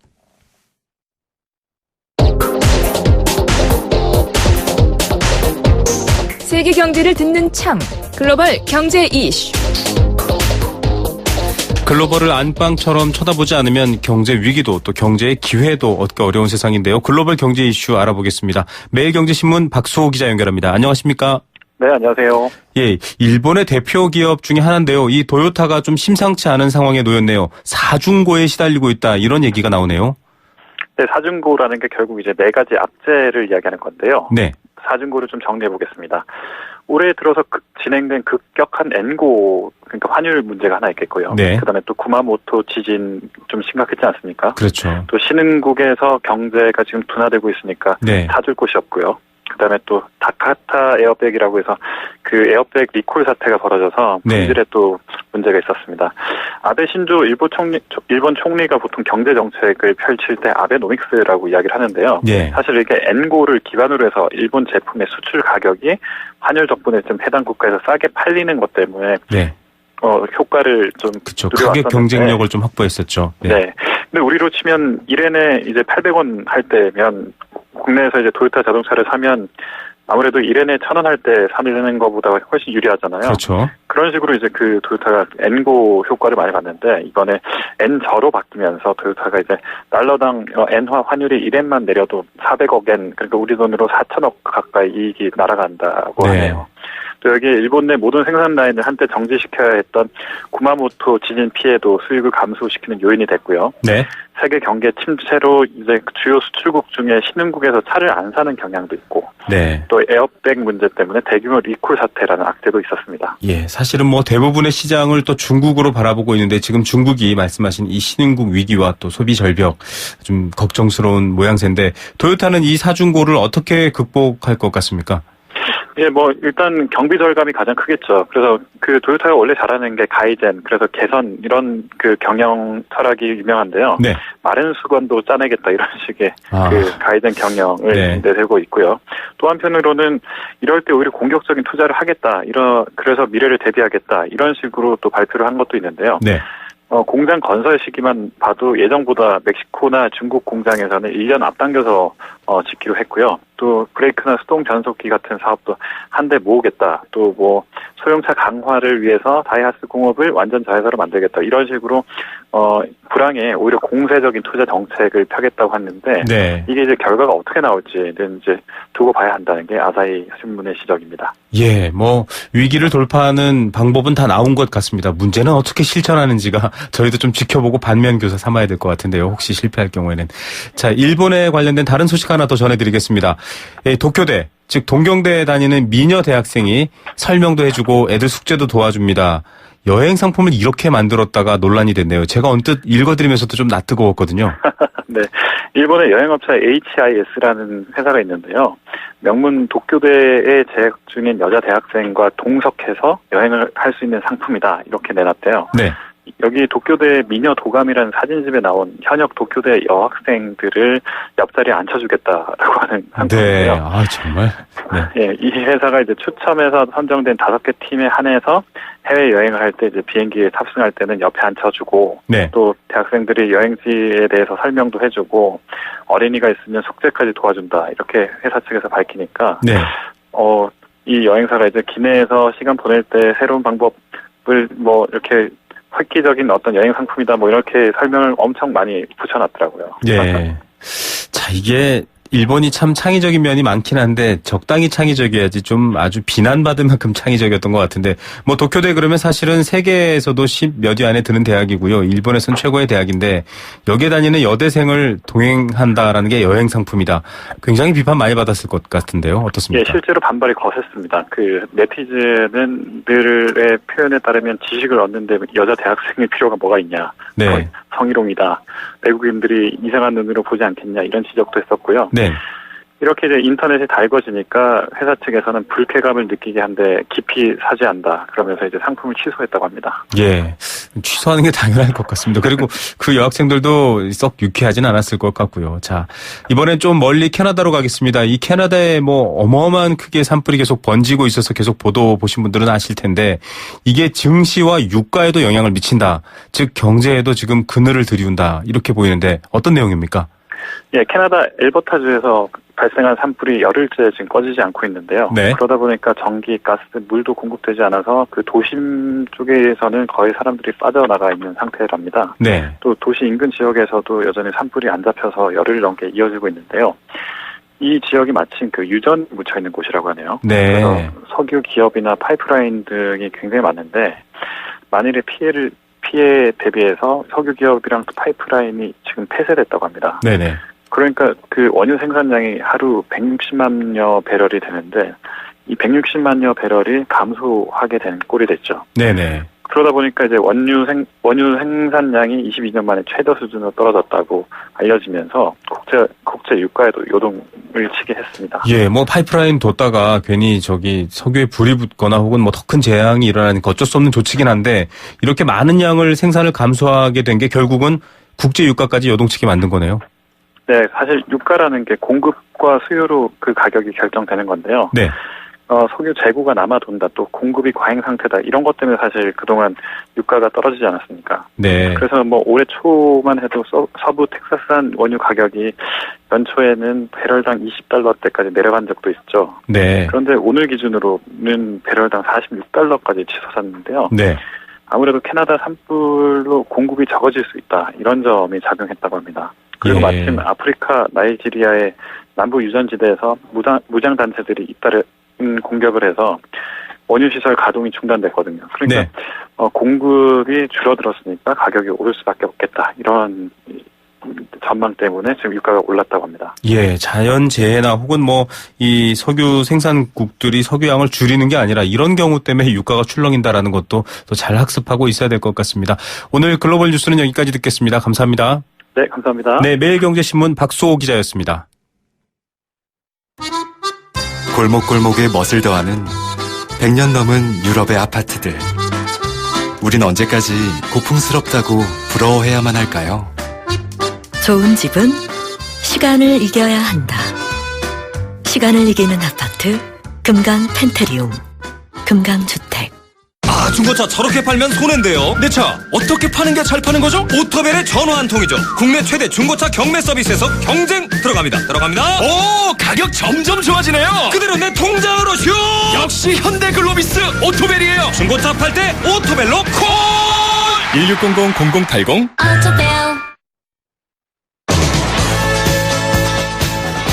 세계 경제를 듣는 참 글로벌 경제 이슈. 글로벌을 안방처럼 쳐다보지 않으면 경제 위기도 또 경제의 기회도 얻기 어려운 세상인데요. 글로벌 경제 이슈 알아보겠습니다. 매일경제신문 박수호 기자 연결합니다. 안녕하십니까? 네, 안녕하세요. 예, 일본의 대표 기업 중에 하나인데요. 이 도요타가 좀 심상치 않은 상황에 놓였네요. 사중고에 시달리고 있다 이런 얘기가 나오네요. 네, 사중고라는 게 결국 이제 네 가지 악재를 이야기하는 건데요. 네. 사중고를 좀 정리해 보겠습니다. 올해 들어서 진행된 급격한 엔고, 그러니까 환율 문제가 하나 있겠고요. 네. 그다음에 또 구마모토 지진 좀 심각했지 않습니까? 그렇죠. 또 신흥국에서 경제가 지금 둔화되고 있으니까 네. 사줄 곳이 없고요. 그다음에 또 다카타 에어백이라고 해서 그 에어백 리콜 사태가 벌어져서 품질에 또 문제가 있었습니다. 아베 신조 일본 총리가 보통 경제 정책을 펼칠 때 아베노믹스라고 이야기를 하는데요. 네. 사실 이렇게 엔고를 기반으로 해서 일본 제품의 수출 가격이 환율 덕분에 좀 해당 국가에서 싸게 팔리는 것 때문에 네. 효과를 좀 그렇죠. 가격 경쟁력을 좀 확보했었죠. 네. 네. 근데 우리로 치면 1엔에 이제 800원 할 때면 국내에서 이제 도요타 자동차를 사면 아무래도 1엔에 1000원 할 때 사는 것보다 훨씬 유리하잖아요. 그렇죠. 그런 식으로 이제 그 도요타가 엔고 효과를 많이 봤는데 이번에 엔저로 바뀌면서 도요타가 이제 달러당 엔화 환율이 1엔만 내려도 400억 엔, 그러니까 우리 돈으로 4천억 가까이 이익이 날아간다고 하네요. 또 여기 일본 내 모든 생산 라인을 한때 정지시켜야 했던 구마모토 지진 피해도 수익을 감소시키는 요인이 됐고요. 네. 세계 경제 침체로 이제 주요 수출국 중에 신흥국에서 차를 안 사는 경향도 있고, 네. 또 에어백 문제 때문에 대규모 리콜 사태라는 악재도 있었습니다. 예, 사실은 뭐 대부분의 시장을 또 중국으로 바라보고 있는데 지금 중국이 말씀하신 이 신흥국 위기와 또 소비 절벽 좀 걱정스러운 모양새인데 도요타는 이 사중고를 어떻게 극복할 것 같습니까? 예, 뭐 일단 경비 절감이 가장 크겠죠. 그래서 그 도요타가 원래 잘하는 게 가이젠, 그래서 개선 이런 그 경영 철학이 유명한데요. 네. 마른 수건도 짜내겠다 이런 식의 그 가이젠 경영을 내세우고 있고요. 또 한편으로는 이럴 때 오히려 공격적인 투자를 하겠다. 그래서 미래를 대비하겠다. 이런 식으로 또 발표를 한 것도 있는데요. 네. 공장 건설 시기만 봐도 예정보다 멕시코나 중국 공장에서는 1년 앞당겨서 짓기로 했고요. 또 브레이크나 수동 변속기 같은 사업도 한데 모으겠다. 또 뭐 소형차 강화를 위해서 다이하츠 공업을 완전 자회사로 만들겠다. 이런 식으로 불황에 오히려 공세적인 투자 정책을 펴겠다고 했는데 네. 이게 이제 결과가 어떻게 나올지는 이제 두고 봐야 한다는 게 아사히 신문의 지적입니다. 예, 뭐 위기를 돌파하는 방법은 다 나온 것 같습니다. 문제는 어떻게 실천하는지가 저희도 좀 지켜보고 반면교사 삼아야 될 것 같은데요. 혹시 실패할 경우에는. 자, 일본에 관련된 다른 소식 하나 더 전해드리겠습니다. 도쿄대, 즉 동경대에 다니는 미녀 대학생이 설명도 해주고 애들 숙제도 도와줍니다. 여행 상품을 이렇게 만들었다가 논란이 됐네요. 제가 언뜻 읽어드리면서도 좀 낯뜨거웠거든요. 네, 일본의 여행업체 HIS라는 회사가 있는데요. 명문 도쿄대에 재학 중인 여자 대학생과 동석해서 여행을 할 수 있는 상품이다. 이렇게 내놨대요. 네. 여기 도쿄대 미녀 도감이라는 사진집에 나온 현역 도쿄대 여학생들을 옆자리에 앉혀주겠다라고 하는 상품인데요. 네, 아 정말. 네. 예, 이 회사가 이제 추첨해서 선정된 5개 팀에 한해서 해외 여행을 할 때 이제 비행기에 탑승할 때는 옆에 앉혀주고, 네. 또 대학생들이 여행지에 대해서 설명도 해주고, 어린이가 있으면 숙제까지 도와준다 이렇게 회사 측에서 밝히니까, 네. 이 여행사가 이제 기내에서 시간 보낼 때 새로운 방법을 뭐 이렇게 획기적인 어떤 여행 상품이다 뭐 이렇게 설명을 엄청 많이 붙여놨더라고요. 예. 자, 이게 일본이 참 창의적인 면이 많긴 한데 적당히 창의적이어야지 좀 아주 비난받을 만큼 창의적이었던 것 같은데 뭐 도쿄대 그러면 사실은 세계에서도 10몇 위 안에 드는 대학이고요. 일본에서는 최고의 대학인데 여기에 다니는 여대생을 동행한다라는 게 여행 상품이다. 굉장히 비판 많이 받았을 것 같은데요. 어떻습니까? 예, 실제로 반발이 거셌습니다. 그 네티즌들의 표현에 따르면 지식을 얻는데 여자 대학생일 필요가 뭐가 있냐. 네. 성희롱이다. 외국인들이 이상한 눈으로 보지 않겠냐 이런 지적도 했었고요. 네. 이렇게 이제 인터넷이 달궈지니까 회사 측에서는 불쾌감을 느끼게 한데 깊이 사죄한다. 그러면서 이제 상품을 취소했다고 합니다. 예. 취소하는 게 당연할 것 같습니다. 그리고 그 여학생들도 썩 유쾌하진 않았을 것 같고요. 자, 이번엔 좀 멀리 캐나다로 가겠습니다. 이 캐나다에 뭐 어마어마한 크기의 산불이 계속 번지고 있어서 계속 보도 보신 분들은 아실 텐데 이게 증시와 유가에도 영향을 미친다. 즉 경제에도 지금 그늘을 들이운다. 이렇게 보이는데 어떤 내용입니까? 예, 캐나다 엘버타주에서 발생한 산불이 열흘째 지금 꺼지지 않고 있는데요. 네. 그러다 보니까 전기, 가스, 물도 공급되지 않아서 그 도심 쪽에서는 거의 사람들이 빠져나가 있는 상태랍니다. 네. 또 도시 인근 지역에서도 여전히 산불이 안 잡혀서 열흘 넘게 이어지고 있는데요. 이 지역이 마침 그 유전이 묻혀 있는 곳이라고 하네요. 네. 그래서 석유 기업이나 파이프라인 등이 굉장히 많은데 만일의 피해 대비해서 석유 기업이랑 파이프라인이 지금 폐쇄됐다고 합니다. 네네. 그러니까 그 원유 생산량이 하루 160만여 배럴이 되는데 이 160만여 배럴이 감소하게 된 꼴이 됐죠. 네네. 그러다 보니까 이제 원유 생산량이 22년 만에 최저 수준으로 떨어졌다고 알려지면서 국제 유가에도 요동을 치게 했습니다. 예, 뭐 파이프라인 뒀다가 괜히 저기 석유에 불이 붙거나 혹은 뭐 더 큰 재앙이 일어나는 거 어쩔 수 없는 조치긴 한데 이렇게 많은 양을 생산을 감소하게 된 게 결국은 국제 유가까지 요동치게 만든 거네요. 네, 사실 유가라는 게 공급과 수요로 그 가격이 결정되는 건데요. 네. 석유 재고가 남아돈다, 또 공급이 과잉 상태다, 이런 것 때문에 사실 그동안 유가가 떨어지지 않았습니까? 네. 그래서 뭐 올해 초만 해도 서부 텍사스산 원유 가격이 연초에는 배럴당 $20대까지 내려간 적도 있죠. 네. 그런데 오늘 기준으로는 배럴당 $46까지 치솟았는데요. 네. 아무래도 캐나다 산불로 공급이 적어질 수 있다, 이런 점이 작용했다고 합니다. 그리고 예. 마침 아프리카 나이지리아의 남부 유전지대에서 무장 단체들이 잇따른 공격을 해서 원유시설 가동이 중단됐거든요. 그러니까 네. 공급이 줄어들었으니까 가격이 오를 수밖에 없겠다, 이런 전망 때문에 지금 유가가 올랐다고 합니다. 예, 자연재해나 혹은 뭐 이 석유 생산국들이 석유양을 줄이는 게 아니라 이런 경우 때문에 유가가 출렁인다라는 것도 또 잘 학습하고 있어야 될 것 같습니다. 오늘 글로벌 뉴스는 여기까지 듣겠습니다. 감사합니다. 네, 감사합니다. 네, 매일경제신문 박수호 기자였습니다. 골목골목에 멋을 더하는 100년 넘은 유럽의 아파트들. 우린 언제까지 고풍스럽다고 부러워해야만 할까요? 좋은 집은 시간을 이겨야 한다. 시간을 이기는 아파트 금강 펜트리움 금강주택. 야, 중고차 저렇게 팔면 손해인데요. 내 차 어떻게 파는 게 잘 파는 거죠? 오토벨의 전화 한 통이죠. 국내 최대 중고차 경매 서비스에서 경쟁 들어갑니다. 오, 가격 점점 좋아지네요. 그대로 내 통장으로 슛. 역시 현대글로비스 오토벨이에요. 중고차 팔 때 오토벨로 콜. 1600-0080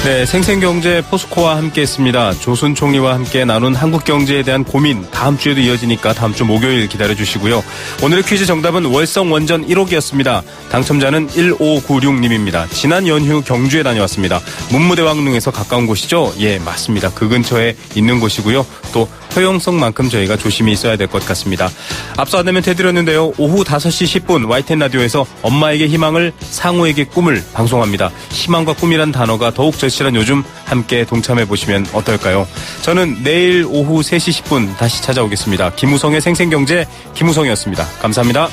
네, 생생경제 포스코와 함께했습니다. 조순 총리와 함께 나눈 한국 경제에 대한 고민 다음 주에도 이어지니까 다음 주 목요일 기다려주시고요. 오늘의 퀴즈 정답은 월성 원전 1호기였습니다. 당첨자는 1596님입니다. 지난 연휴 경주에 다녀왔습니다. 문무대왕릉에서 가까운 곳이죠? 예, 맞습니다. 그 근처에 있는 곳이고요. 또 허용성만큼 저희가 조심히 있어야 될 것 같습니다. 앞서 안내멘트 해드렸는데요. 오후 5시 10분 YTN 라디오에서 엄마에게 희망을, 상우에게 꿈을 방송합니다. 희망과 꿈이란 단어가 더욱 절실한 요즘 함께 동참해보시면 어떨까요? 저는 내일 오후 3시 10분 다시 찾아오겠습니다. 김우성의 생생경제 김우성이었습니다. 감사합니다.